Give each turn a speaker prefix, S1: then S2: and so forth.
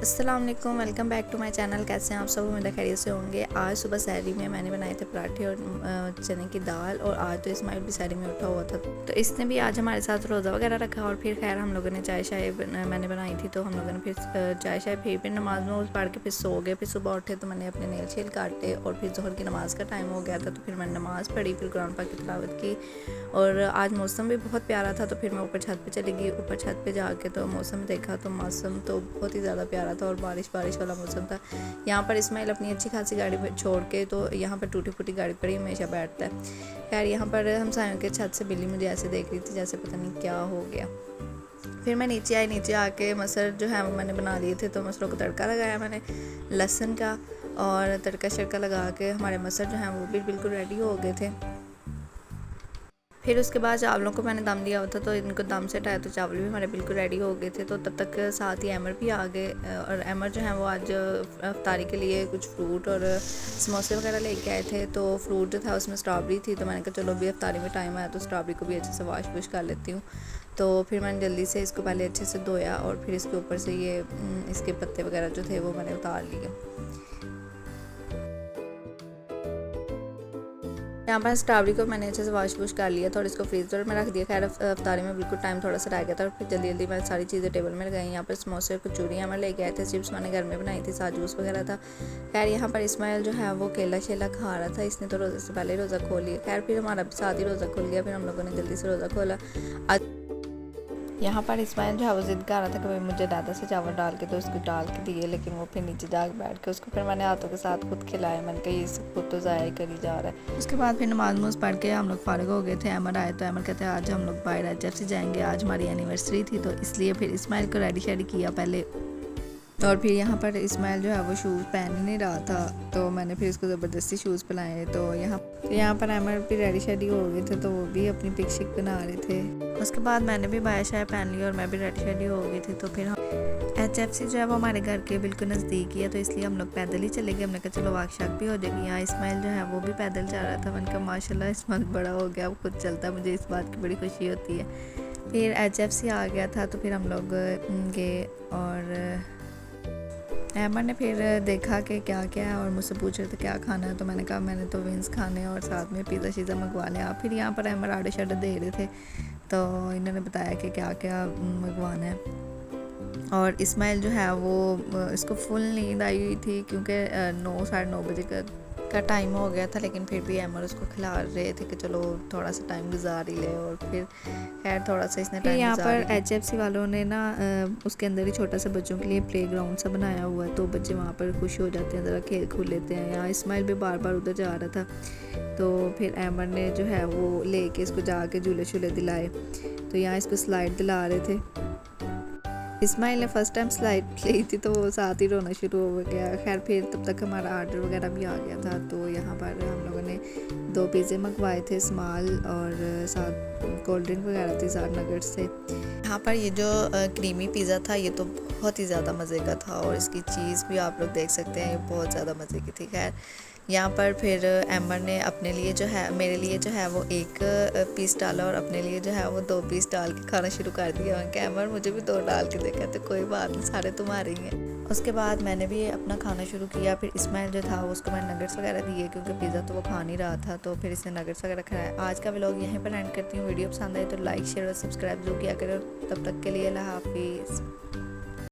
S1: अस्सलाम वालेकुम, welcome back to my channel. कैसे हैं आप सब? उम्मीद है खैरियत से होंगे। आज सुबह सहरी में मैंने बनाए थे पराठे और चने की दाल, और आज तो इस्माइल भी सहरी में उठा हुआ था, तो इसने भी आज हमारे साथ रोज़ा वगैरह रखा। और फिर खैर हम लोगों ने चाय शाय मैंने बनाई थी, तो हम लोगों ने फिर चाय शाय फिर नमाज में पढ़ के फिर सो गए। फिर सुबह उठे तो मैंने अपने नेल छेल काटे, और फिर ज़ोहर की नमाज़ का टाइम हो गया था, तो फिर मैंने नमाज़ पढ़ी, फिर कुरान पाक की तिलावत की। और आज मौसम भी बहुत प्यारा था, तो फिर मैं ऊपर छत पे चली गई। ऊपर छत पे जाके तो मौसम देखा, तो मौसम तो बहुत ही ज़्यादा प्यारा था और बारिश वाला मौसम था। यहाँ पर इस्माइल अपनी अच्छी खासी गाड़ी छोड़ के तो यहाँ पर टूटी फूटी गाड़ी पर ही हमेशा बैठता है। खैर यहाँ पर हम सायों के छत से बिल्ली मुझे ऐसे देख रही थी जैसे पता नहीं क्या हो गया। फिर मैं नीचे आई, नीचे आके मसर जो है वो मैंने बना लिए थे, तो मसरों को तड़का लगाया मैंने लहसुन का, और तड़का शड़का लगा के हमारे मसर जो हैं वो भी बिल्कुल रेडी हो गए थे। फिर उसके बाद चावलों को मैंने दम दिया हुआ था, तो इनको दम से हटाया, तो चावल भी हमारे बिल्कुल रेडी हो गए थे। तो तब तक साथ ही अमर भी आ गए, और अमर जो है वो आज अफ्तारी के लिए कुछ फ्रूट और समोसे वगैरह लेके आए थे। तो फ्रूट जो था उसमें स्ट्रॉबेरी थी, तो मैंने कहा चलो अभी अफ्तारी में टाइम आया तो स्ट्रॉबेरी को भी अच्छे से वॉश कर लेती हूँ। तो फिर मैंने जल्दी से इसको पहले अच्छे से धोया, और फिर इसके ऊपर से ये इसके पत्ते वगैरह जो थे वो मैंने उतार लिए। यहाँ पर स्ट्रॉबेरी को मैंने अच्छे से वॉश कर लिया था और इसको फ्रीज़र में रख दिया। खैर अफ्तारी में बिल्कुल टाइम थोड़ा सा रह गया था, और फिर जल्दी जल्दी मैंने सारी चीज़ें टेबल में लगाई। यहाँ पर समोसे और कचौरियाँ मैं लेके आए थे, चिप्स मैंने घर में बनाई थी, साथ जूस वगैरह था। खैर यहाँ पर इस्माइल जो है वो केला शेला खा रहा था, इसने तो रोज़े से पहले रोज़ा खोल लिया। खैर फिर हमारा साथ ही रोज़ा खुल गया, फिर हम लोगों ने जल्दी से रोज़ा खोला। आज यहाँ पर इस्माइल जो है वो ज़िद कर रहा था कि भाई मुझे दादा से चावल डाल के, तो उसको डाल के दिए, लेकिन वो फिर नीचे जाके बैठ के उसको फिर मैंने हाथों के साथ खुद खिलाया। मैंने कहा ये सब खुद तो ज़ाया करी जा रहा है। उसके बाद फिर नमाज पढ़ के हम लोग फारिग हो गए थे। अमर आए तो अमर कहते हैं आज हम लोग बाहर HF जाएंगे, आज हमारी एनिवर्सरी थी, तो इसलिए फिर इस्माइल को रेडी शेडी किया पहले। और फिर यहाँ पर इस्माइल जो है वो शूज़ पहन ही नहीं रहा था, तो मैंने फिर इसको ज़बरदस्ती शूज़ पहनाए। तो यहाँ पर अमर भी रेडी शेडी हो गए थे, तो वो भी अपनी पिक शिक बना रहे थे। उसके बाद मैंने भी बाया शाया पहन ली और मैं भी रेडी शेडी हो गई थी। तो फिर हम HFC जो है वो हमारे घर के बिल्कुल नज़दीक ही है, तो इसलिए हम लोग पैदल ही चले गए। हमने कहा चलो वाक शाक भी हो जाएगी। यहाँ इस्माइल जो है वो भी पैदल जा रहा था। मैंने कहा माशाल्लाह इस्माइल बड़ा हो गया, वो खुद चलता है, मुझे इस बात की बड़ी खुशी होती है। फिर HFC आ गया था, तो फिर हम लोग गए, और अमर ने फिर देखा कि क्या क्या है और मुझसे पूछ रहे थे क्या खाना है, तो मैंने कहा मैंने तो विंग्स खाने और साथ में पिज़्ज़ा शीज़ा मंगवा लिया। फिर यहाँ पर अमर आडे शाडे दे रहे थे, तो इन्होंने बताया कि क्या क्या मंगवाना है। और इस्माइल जो है वो इसको फुल नींद आई हुई थी, क्योंकि 9 साढ़े 9 बजे का टाइम हो गया था, लेकिन फिर भी अमर उसको खिला रहे थे कि चलो थोड़ा सा टाइम गुजार ही ले। और फिर खैर थोड़ा सा इसने टाइम यहाँ पर HFC वालों ने ना उसके अंदर ही छोटा सा बच्चों के लिए प्ले ग्राउंड सा बनाया हुआ है, तो बच्चे वहाँ पर खुश हो जाते हैं, ज़रा खेल खूल लेते हैं। यहाँ इस्माइल भी बार बार उधर जा रहा था, तो फिर अमर ने जो है वो लेके इसको जाके झूले शूले दिलाए। तो यहाँ इसको स्लाइड दिला रहे थे। इस्माइल ने फर्स्ट टाइम स्लाइड ली थी, तो वो साथ ही रोना शुरू हो गया। खैर फिर तब तक हमारा आर्डर वगैरह भी आ गया था, तो यहाँ पर हम लोगों ने 2 पिज़्ज़े मंगवाए थे स्मॉल, और साथ कोल्ड ड्रिंक वगैरह थी, साथ नगेट्स थे। यहाँ पर ये जो क्रीमी पिज़्ज़ा था ये तो बहुत ही ज़्यादा मज़े का था, और इसकी चीज़ भी आप लोग देख सकते हैं, ये बहुत ज़्यादा मज़े की थी। खैर यहाँ पर फिर अमर ने अपने लिए जो है, मेरे लिए जो है वो 1 पीस डाला, और अपने लिए जो है वो 2 पीस डाल के खाना शुरू कर दिया। मैं कहा अमर मुझे भी 2 डाल के देखा, तो कोई बात नहीं, सारे तुम्हारे ही हैं। उसके बाद मैंने भी अपना खाना शुरू किया। फिर इस्माइल जो था उसको मैंने नगेट्स वगैरह दिए, क्योंकि पिज़्ज़ा तो वो खा नहीं रहा था, तो फिर इसने नगेट्स वगैरह खाया। आज का व्लॉग यहीं पर एंड करती हूँ। वीडियो पसंद आए तो लाइक शेयर और सब्सक्राइब जो किया करो। तब तक के लिए अल्लाह हाफिज़।